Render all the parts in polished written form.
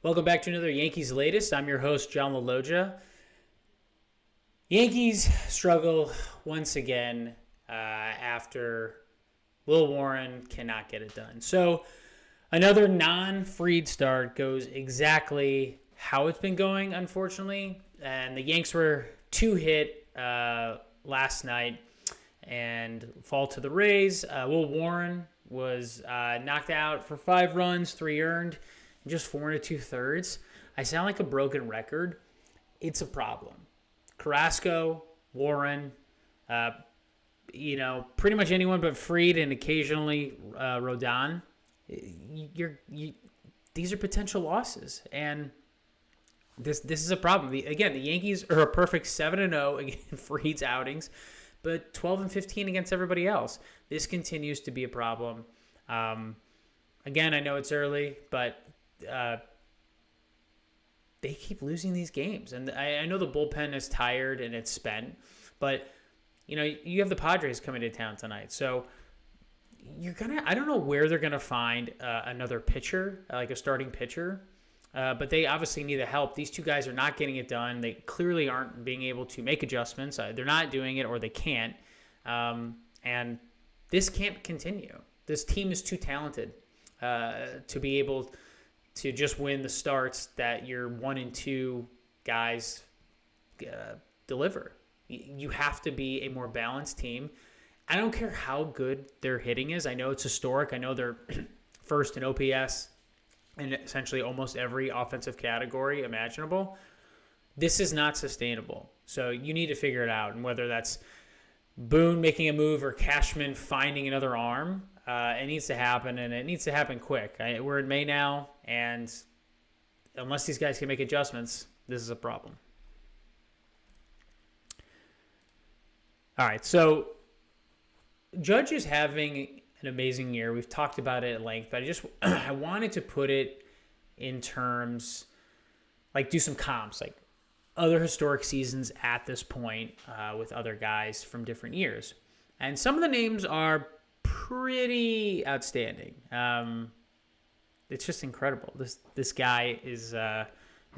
Welcome back to another Yankees Latest. I'm your host, John Laloggia. Yankees struggle once again after Will Warren cannot get it done. So another non-Fried start goes exactly how it's been going, unfortunately. And the Yanks were two-hit last night and fall to the Rays. Will Warren was knocked out for 5 runs, 3 earned, just 4 2/3. I sound like a broken record. It's a problem. Carrasco, Warren, pretty much anyone but Fried and occasionally Rodon. These are potential losses, and this is a problem. The Yankees are a perfect 7-0 against Fried's outings, but 12-15 against everybody else. This continues to be a problem. Again, I know it's early, but they keep losing these games. And I know the bullpen is tired and it's spent, but you have the Padres coming to town tonight. So I don't know where they're going to find another pitcher, like a starting pitcher, but they obviously need the help. These two guys are not getting it done. They clearly aren't being able to make adjustments. They're not doing it, or they can't. And this can't continue. This team is too talented to be able to just win the starts that your 1 and 2 guys deliver. You have to be a more balanced team. I don't care how good their hitting is. I know it's historic. I know they're first in OPS in essentially almost every offensive category imaginable. This is not sustainable. So you need to figure it out. And whether that's Boone making a move or Cashman finding another arm, it needs to happen, and it needs to happen quick. We're in May now, and unless these guys can make adjustments, this is a problem. All right, so Judge is having an amazing year. We've talked about it at length, but I wanted to put it in terms, like do some comps, like other historic seasons at this point with other guys from different years. And some of the names are pretty outstanding. It's just incredible. This guy is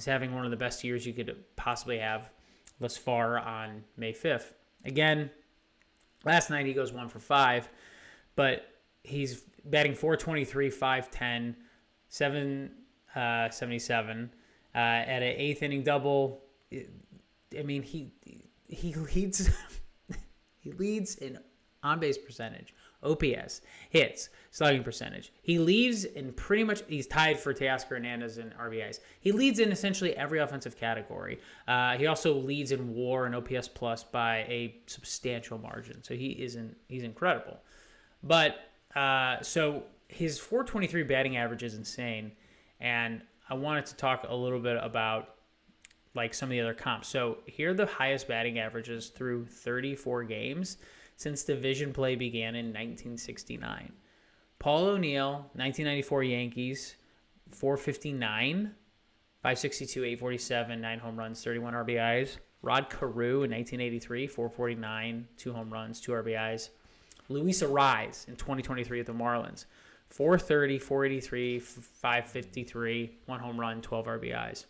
having one of the best years you could possibly have thus far on May 5th. Again, last night he goes 1 for 5, but he's batting .423, .510, 777 at an 8th inning double. I mean, he leads he leads in on-base percentage, OPS, hits, slugging percentage. He leads in pretty much, he's tied for Teoscar Hernandez in RBIs. He leads in essentially every offensive category. He also leads in WAR and OPS plus by a substantial margin. So he's incredible. But so his .423 batting average is insane, and I wanted to talk a little bit about like some of the other comps. So here are the highest batting averages through 34 games since division play began in 1969. Paul O'Neill, 1994 Yankees, .459, .562, .847, 9 home runs, 31 RBIs. Rod Carew in 1983, .449, 2 home runs, 2 RBIs. Luis Arraez in 2023 at the Marlins, .430, .483, .553, 1 home run, 12 RBIs.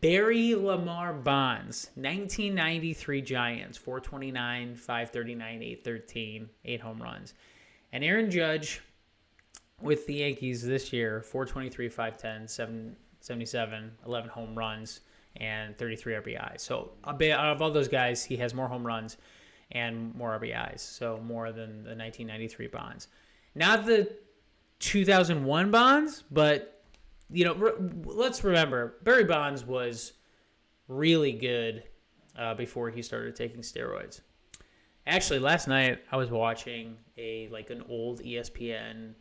Barry Lamar Bonds, 1993 Giants, .429, .539, .813, 8 home runs. And Aaron Judge with the Yankees this year, .423, .510, 777, 11 home runs, and 33 RBIs. So out of all those guys, he has more home runs and more RBIs, so more than the 1993 Bonds. Not the 2001 Bonds, but let's remember, Barry Bonds was really good before he started taking steroids. Actually, last night I was watching an old ESPN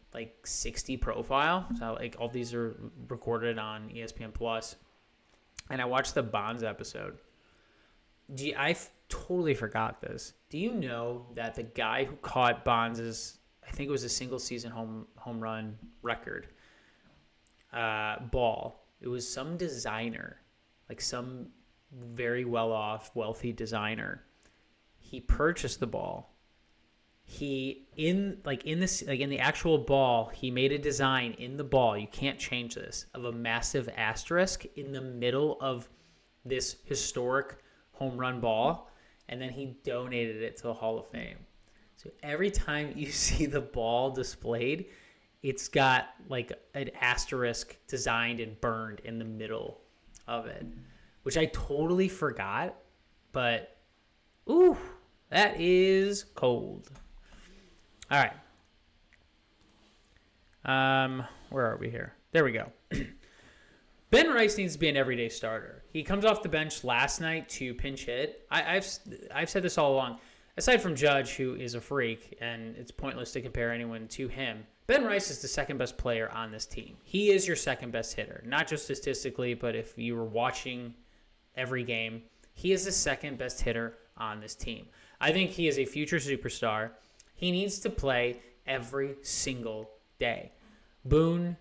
60 profile. So all these are recorded on ESPN Plus, and I watched the Bonds episode. I totally forgot this. Do you know that the guy who caught Bonds' I think it was a single season home run record ball. It was some designer, some very well-off, wealthy designer. He purchased the ball in the actual ball, he made a design in the ball. You can't change this, of a massive asterisk in the middle of this historic home run ball, and then he donated it to the Hall of Fame. So every time you see the ball displayed, it's got like an asterisk designed and burned in the middle of it, which I totally forgot, but ooh, that is cold. All right. Where are we here? There we go. Ben Rice needs to be an everyday starter. He comes off the bench last night to pinch hit. I've said this all along. Aside from Judge, who is a freak, and it's pointless to compare anyone to him, Ben Rice is the second best player on this team. He is your second best hitter, not just statistically, but if you were watching every game, he is the second best hitter on this team. I think he is a future superstar. He needs to play every single day. Boone,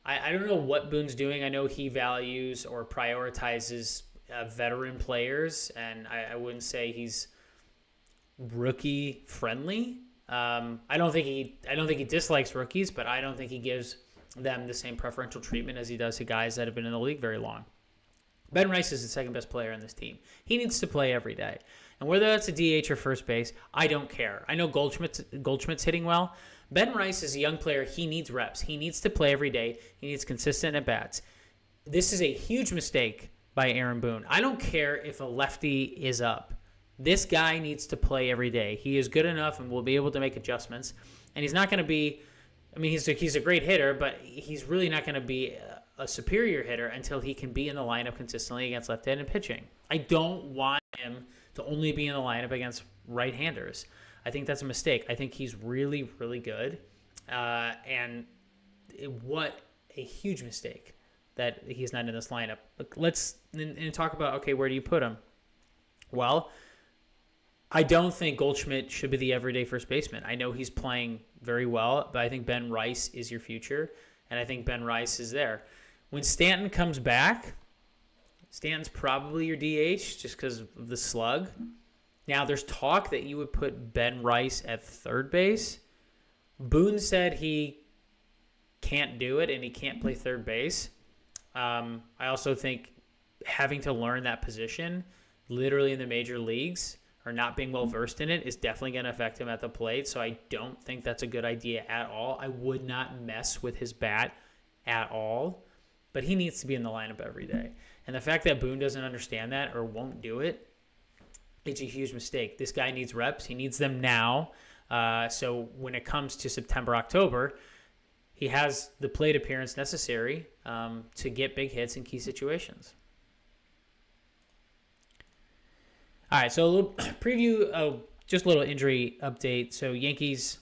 I don't know what Boone's doing. I know he values or prioritizes veteran players, and I wouldn't say he's rookie friendly. I don't think he dislikes rookies, but I don't think he gives them the same preferential treatment as he does to guys that have been in the league very long. Ben Rice is the second best player on this team. He needs to play every day. And whether that's a DH or first base, I don't care. I know Goldschmidt's hitting well. Ben Rice is a young player. He needs reps. He needs to play every day. He needs consistent at-bats. This is a huge mistake by Aaron Boone. I don't care if a lefty is up. This guy needs to play every day. He is good enough and will be able to make adjustments. And he's not going to be – I mean, he's a great hitter, but he's really not going to be a superior hitter until he can be in the lineup consistently against left-handed pitching. I don't want him to only be in the lineup against right-handers. I think that's a mistake. I think he's really, really good. What a huge mistake that he's not in this lineup. Let's talk about, okay, where do you put him? Well, I don't think Goldschmidt should be the everyday first baseman. I know he's playing very well, but I think Ben Rice is your future, and I think Ben Rice is there. When Stanton comes back, Stanton's probably your DH just because of the slug. Now, there's talk that you would put Ben Rice at third base. Boone said he can't do it and he can't play third base. I also think having to learn that position, literally in the major leagues, or not being well-versed in it, is definitely going to affect him at the plate. So I don't think that's a good idea at all. I would not mess with his bat at all. But he needs to be in the lineup every day. And the fact that Boone doesn't understand that or won't do it, it's a huge mistake. This guy needs reps. He needs them now. So when it comes to September, October, he has the plate appearance necessary to get big hits in key situations. All right, so a little preview, just a little injury update. So Yankees,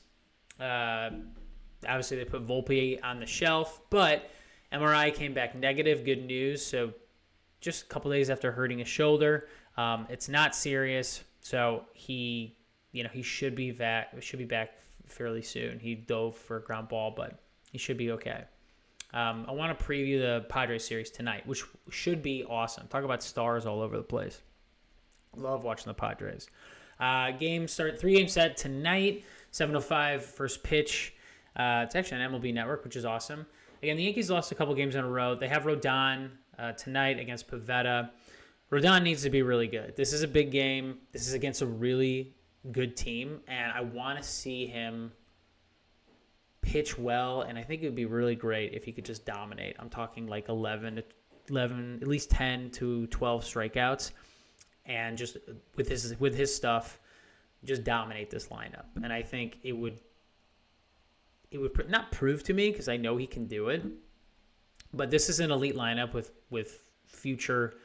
obviously they put Volpe on the shelf, but MRI came back negative. Good news. So just a couple days after hurting his shoulder, it's not serious. So he should be back. Should be back fairly soon. He dove for a ground ball, but he should be okay. I want to preview the Padres series tonight, which should be awesome. Talk about stars all over the place. Love watching the Padres. Game start, 3-game set tonight, 7:05 first pitch. It's actually on MLB Network, which is awesome. Again, the Yankees lost a couple games in a row. They have Rodon tonight against Pivetta. Rodon needs to be really good. This is a big game. This is against a really good team, and I want to see him pitch well, and I think it would be really great if he could just dominate. I'm talking like 11, at least 10 to 12 strikeouts, and just with his stuff, just dominate this lineup. And I think it would not prove to me, because I know he can do it, but this is an elite lineup with future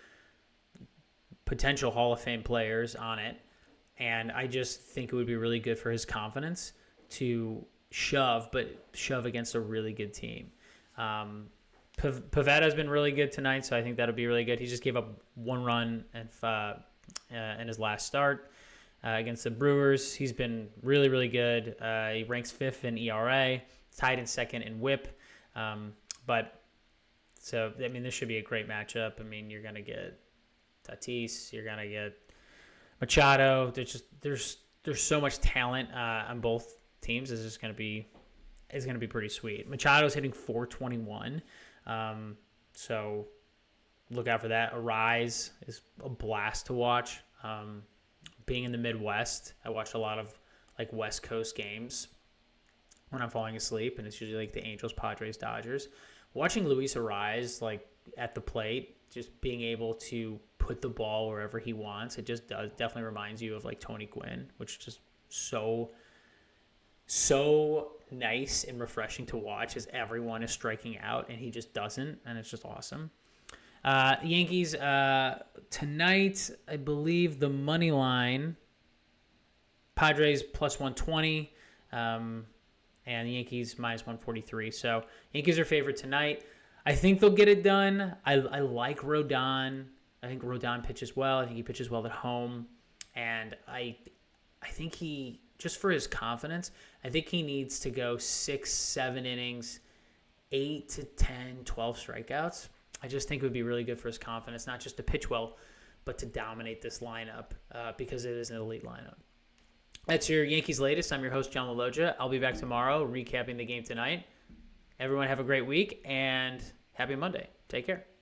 potential Hall of Fame players on it, and I just think it would be really good for his confidence to shove against a really good team. Pivetta has been really good tonight, so I think that'll be really good. He just gave up one run in his last start against the Brewers. He's been really, really good. He ranks 5th in ERA, tied in 2nd in WHIP. This should be a great matchup. I mean, you're going to get Tatis, you're going to get Machado. There's there's so much talent on both teams. It's just going to be pretty sweet. Machado's hitting 421, so look out for that. Arise is a blast to watch. Being in the Midwest, I watch a lot of like West Coast games when I'm falling asleep, and it's usually like the Angels, Padres, Dodgers. Watching Luis Arise like at the plate, just being able to put the ball wherever he wants, it just definitely reminds you of like Tony Gwynn, which is just so nice and refreshing to watch as everyone is striking out and he just doesn't, and it's just awesome. Yankees tonight, I believe the money line, Padres plus 120, and the Yankees minus 143. So Yankees are favored tonight. I think they'll get it done. I like Rodon. I think Rodon pitches well. I think he pitches well at home, and I think he, just for his confidence, I think he needs to go 6-7 innings, 8 to 10, 12 strikeouts. I just think it would be really good for his confidence, not just to pitch well, but to dominate this lineup because it is an elite lineup. That's your Yankees Latest. I'm your host, John Laloggia. I'll be back tomorrow recapping the game tonight. Everyone have a great week and happy Monday. Take care.